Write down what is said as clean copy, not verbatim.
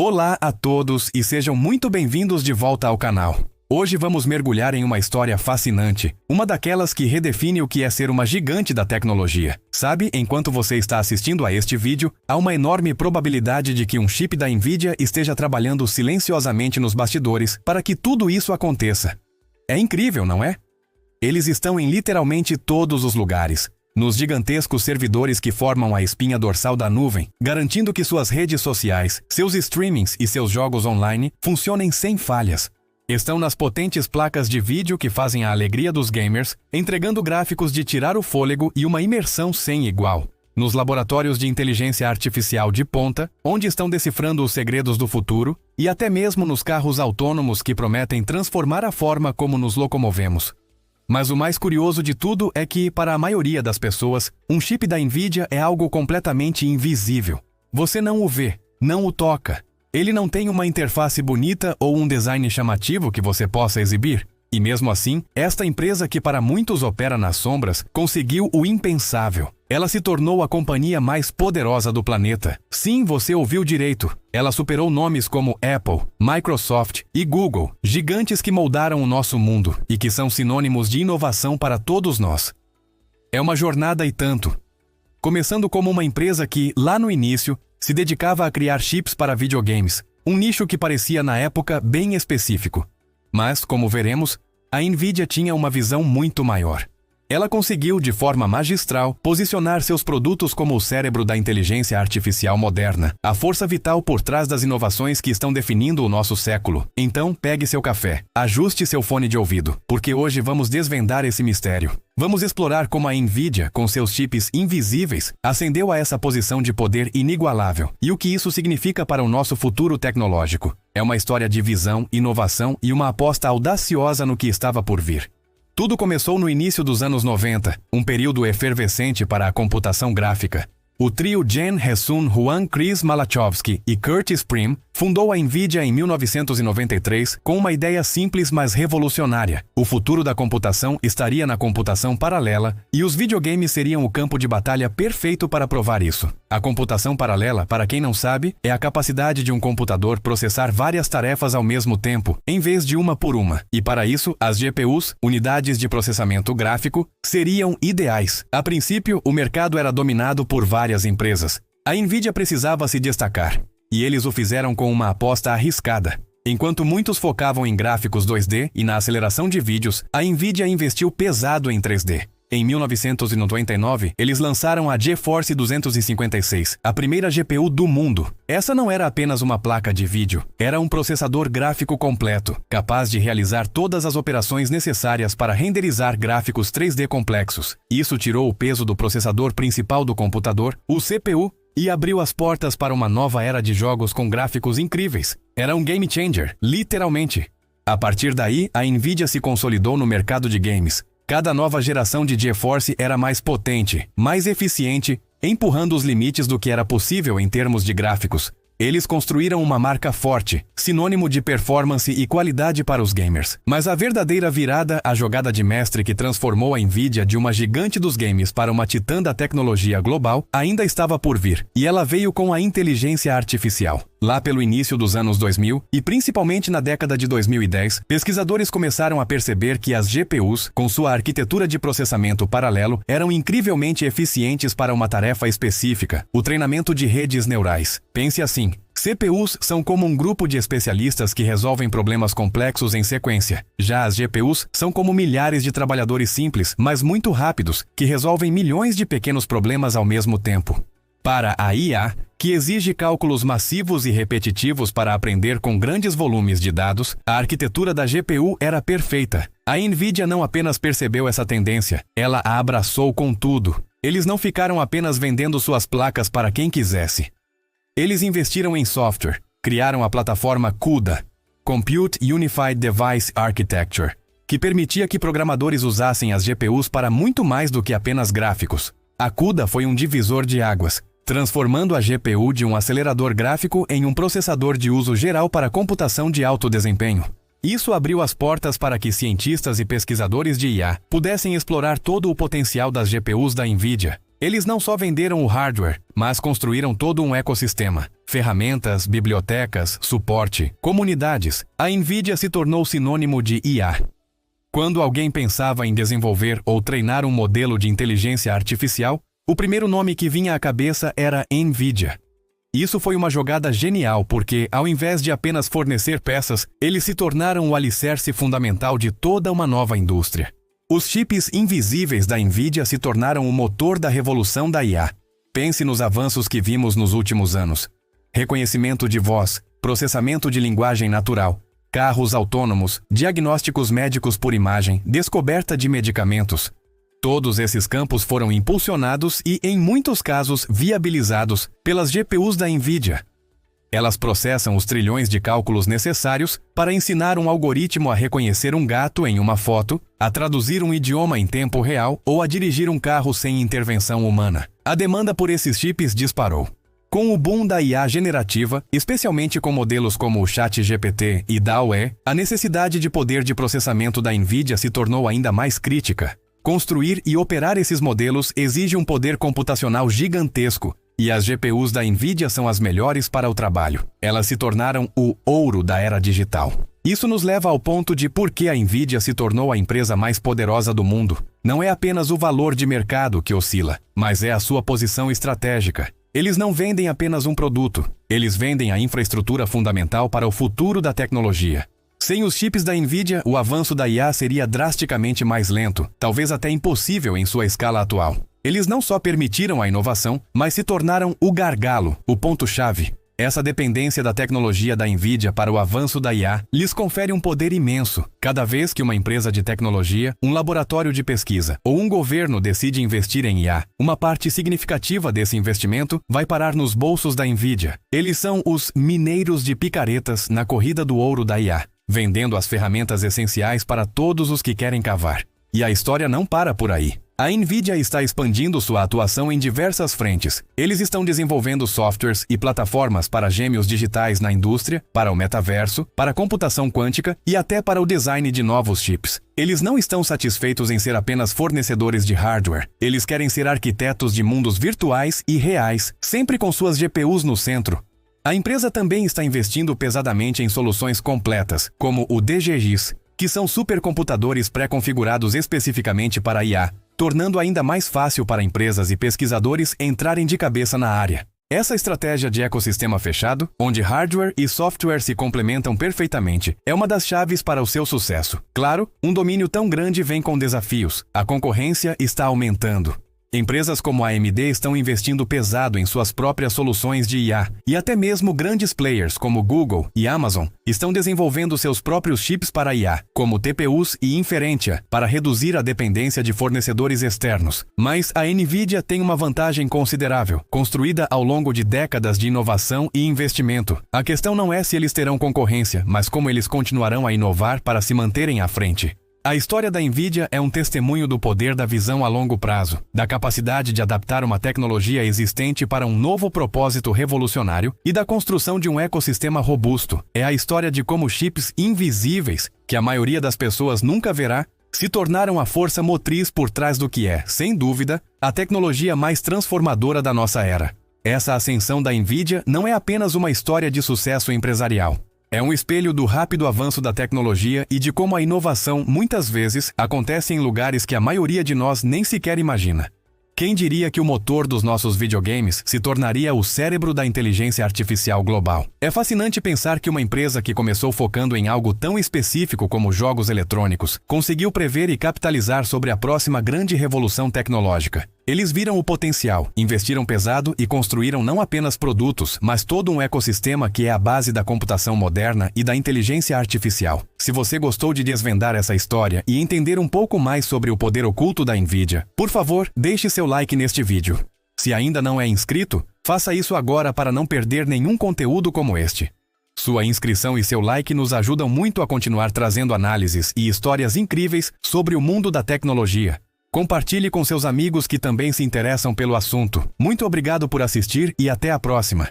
Olá a todos e sejam muito bem-vindos de volta ao canal. Hoje vamos mergulhar em uma história fascinante, uma daquelas que redefine o que é ser uma gigante da tecnologia. Sabe, enquanto você está assistindo a este vídeo, há uma enorme probabilidade de que um chip da Nvidia esteja trabalhando silenciosamente nos bastidores para que tudo isso aconteça. É incrível, não é? Eles estão em literalmente todos os lugares, nos gigantescos servidores que formam a espinha dorsal da nuvem, garantindo que suas redes sociais, seus streamings e seus jogos online funcionem sem falhas. Estão nas potentes placas de vídeo que fazem a alegria dos gamers, entregando gráficos de tirar o fôlego e uma imersão sem igual. Nos laboratórios de inteligência artificial de ponta, onde estão decifrando os segredos do futuro, e até mesmo nos carros autônomos que prometem transformar a forma como nos locomovemos. Mas o mais curioso de tudo é que, para a maioria das pessoas, um chip da Nvidia é algo completamente invisível. Você não o vê, não o toca. Ele não tem uma interface bonita ou um design chamativo que você possa exibir. E mesmo assim, esta empresa que para muitos opera nas sombras, conseguiu o impensável. Ela se tornou a companhia mais poderosa do planeta. Sim, você ouviu direito. Ela superou nomes como Apple, Microsoft e Google, gigantes que moldaram o nosso mundo e que são sinônimos de inovação para todos nós. É uma jornada e tanto. Começando como uma empresa que, lá no início, se dedicava a criar chips para videogames, um nicho que parecia na época bem específico. Mas, como veremos, a Nvidia tinha uma visão muito maior. Ela conseguiu, de forma magistral, posicionar seus produtos como o cérebro da inteligência artificial moderna, a força vital por trás das inovações que estão definindo o nosso século. Então, pegue seu café, ajuste seu fone de ouvido, porque hoje vamos desvendar esse mistério. Vamos explorar como a Nvidia, com seus chips invisíveis, ascendeu a essa posição de poder inigualável e o que isso significa para o nosso futuro tecnológico. É uma história de visão, inovação e uma aposta audaciosa no que estava por vir. Tudo começou no início dos anos 90, um período efervescente para a computação gráfica. O trio Jen Hsun Huang, Chris Malachowski e Curtis Prim fundou a Nvidia em 1993 com uma ideia simples mas revolucionária. O futuro da computação estaria na computação paralela e os videogames seriam o campo de batalha perfeito para provar isso. A computação paralela, para quem não sabe, é a capacidade de um computador processar várias tarefas ao mesmo tempo, em vez de uma por uma. E para isso, as GPUs, unidades de processamento gráfico, seriam ideais. A princípio, o mercado era dominado por várias empresas. A Nvidia precisava se destacar, e eles o fizeram com uma aposta arriscada. Enquanto muitos focavam em gráficos 2D e na aceleração de vídeos, a Nvidia investiu pesado em 3D. Em 1999, eles lançaram a GeForce 256, a primeira GPU do mundo. Essa não era apenas uma placa de vídeo, era um processador gráfico completo, capaz de realizar todas as operações necessárias para renderizar gráficos 3D complexos. Isso tirou o peso do processador principal do computador, o CPU, e abriu as portas para uma nova era de jogos com gráficos incríveis. Era um game changer, literalmente. A partir daí, a Nvidia se consolidou no mercado de games. Cada nova geração de GeForce era mais potente, mais eficiente, empurrando os limites do que era possível em termos de gráficos. Eles construíram uma marca forte, sinônimo de performance e qualidade para os gamers. Mas a verdadeira virada, a jogada de mestre que transformou a Nvidia de uma gigante dos games para uma titã da tecnologia global, ainda estava por vir, e ela veio com a inteligência artificial. Lá pelo início dos anos 2000, e principalmente na década de 2010, pesquisadores começaram a perceber que as GPUs, com sua arquitetura de processamento paralelo, eram incrivelmente eficientes para uma tarefa específica, o treinamento de redes neurais. Pense assim. CPUs são como um grupo de especialistas que resolvem problemas complexos em sequência. Já as GPUs são como milhares de trabalhadores simples, mas muito rápidos, que resolvem milhões de pequenos problemas ao mesmo tempo. Para a IA, que exige cálculos massivos e repetitivos para aprender com grandes volumes de dados, a arquitetura da GPU era perfeita. A Nvidia não apenas percebeu essa tendência, ela a abraçou com tudo. Eles não ficaram apenas vendendo suas placas para quem quisesse. Eles investiram em software, criaram a plataforma CUDA, Compute Unified Device Architecture, que permitia que programadores usassem as GPUs para muito mais do que apenas gráficos. A CUDA foi um divisor de águas, transformando a GPU de um acelerador gráfico em um processador de uso geral para computação de alto desempenho. Isso abriu as portas para que cientistas e pesquisadores de IA pudessem explorar todo o potencial das GPUs da Nvidia. Eles não só venderam o hardware, mas construíram todo um ecossistema. Ferramentas, bibliotecas, suporte, comunidades. A NVIDIA se tornou sinônimo de IA. Quando alguém pensava em desenvolver ou treinar um modelo de inteligência artificial, o primeiro nome que vinha à cabeça era NVIDIA. Isso foi uma jogada genial porque, ao invés de apenas fornecer peças, eles se tornaram o alicerce fundamental de toda uma nova indústria. Os chips invisíveis da NVIDIA se tornaram o motor da revolução da IA. Pense nos avanços que vimos nos últimos anos. Reconhecimento de voz, processamento de linguagem natural, carros autônomos, diagnósticos médicos por imagem, descoberta de medicamentos. Todos esses campos foram impulsionados e, em muitos casos, viabilizados pelas GPUs da NVIDIA. Elas processam os trilhões de cálculos necessários para ensinar um algoritmo a reconhecer um gato em uma foto, a traduzir um idioma em tempo real ou a dirigir um carro sem intervenção humana. A demanda por esses chips disparou. Com o boom da IA generativa, especialmente com modelos como o ChatGPT e DALL-E, a necessidade de poder de processamento da NVIDIA se tornou ainda mais crítica. Construir e operar esses modelos exige um poder computacional gigantesco, e as GPUs da NVIDIA são as melhores para o trabalho. Elas se tornaram o ouro da era digital. Isso nos leva ao ponto de por que a NVIDIA se tornou a empresa mais poderosa do mundo. Não é apenas o valor de mercado que oscila, mas é a sua posição estratégica. Eles não vendem apenas um produto, eles vendem a infraestrutura fundamental para o futuro da tecnologia. Sem os chips da NVIDIA, o avanço da IA seria drasticamente mais lento, talvez até impossível em sua escala atual. Eles não só permitiram a inovação, mas se tornaram o gargalo, o ponto-chave. Essa dependência da tecnologia da NVIDIA para o avanço da IA lhes confere um poder imenso. Cada vez que uma empresa de tecnologia, um laboratório de pesquisa ou um governo decide investir em IA, uma parte significativa desse investimento vai parar nos bolsos da NVIDIA. Eles são os mineiros de picaretas na corrida do ouro da IA, vendendo as ferramentas essenciais para todos os que querem cavar. E a história não para por aí. A NVIDIA está expandindo sua atuação em diversas frentes. Eles estão desenvolvendo softwares e plataformas para gêmeos digitais na indústria, para o metaverso, para a computação quântica e até para o design de novos chips. Eles não estão satisfeitos em ser apenas fornecedores de hardware. Eles querem ser arquitetos de mundos virtuais e reais, sempre com suas GPUs no centro. A empresa também está investindo pesadamente em soluções completas, como o DGX, que são supercomputadores pré-configurados especificamente para IA, tornando ainda mais fácil para empresas e pesquisadores entrarem de cabeça na área. Essa estratégia de ecossistema fechado, onde hardware e software se complementam perfeitamente, é uma das chaves para o seu sucesso. Claro, um domínio tão grande vem com desafios. A concorrência está aumentando. Empresas como a AMD estão investindo pesado em suas próprias soluções de IA, e até mesmo grandes players como Google e Amazon estão desenvolvendo seus próprios chips para IA, como TPUs e Inferentia, para reduzir a dependência de fornecedores externos. Mas a NVIDIA tem uma vantagem considerável, construída ao longo de décadas de inovação e investimento. A questão não é se eles terão concorrência, mas como eles continuarão a inovar para se manterem à frente. A história da NVIDIA é um testemunho do poder da visão a longo prazo, da capacidade de adaptar uma tecnologia existente para um novo propósito revolucionário e da construção de um ecossistema robusto. É a história de como chips invisíveis, que a maioria das pessoas nunca verá, se tornaram a força motriz por trás do que é, sem dúvida, a tecnologia mais transformadora da nossa era. Essa ascensão da NVIDIA não é apenas uma história de sucesso empresarial. É um espelho do rápido avanço da tecnologia e de como a inovação, muitas vezes, acontece em lugares que a maioria de nós nem sequer imagina. Quem diria que o motor dos nossos videogames se tornaria o cérebro da inteligência artificial global? É fascinante pensar que uma empresa que começou focando em algo tão específico como jogos eletrônicos, conseguiu prever e capitalizar sobre a próxima grande revolução tecnológica. Eles viram o potencial, investiram pesado e construíram não apenas produtos, mas todo um ecossistema que é a base da computação moderna e da inteligência artificial. Se você gostou de desvendar essa história e entender um pouco mais sobre o poder oculto da NVIDIA, por favor, deixe seu like neste vídeo. Se ainda não é inscrito, faça isso agora para não perder nenhum conteúdo como este. Sua inscrição e seu like nos ajudam muito a continuar trazendo análises e histórias incríveis sobre o mundo da tecnologia. Compartilhe com seus amigos que também se interessam pelo assunto. Muito obrigado por assistir e até a próxima!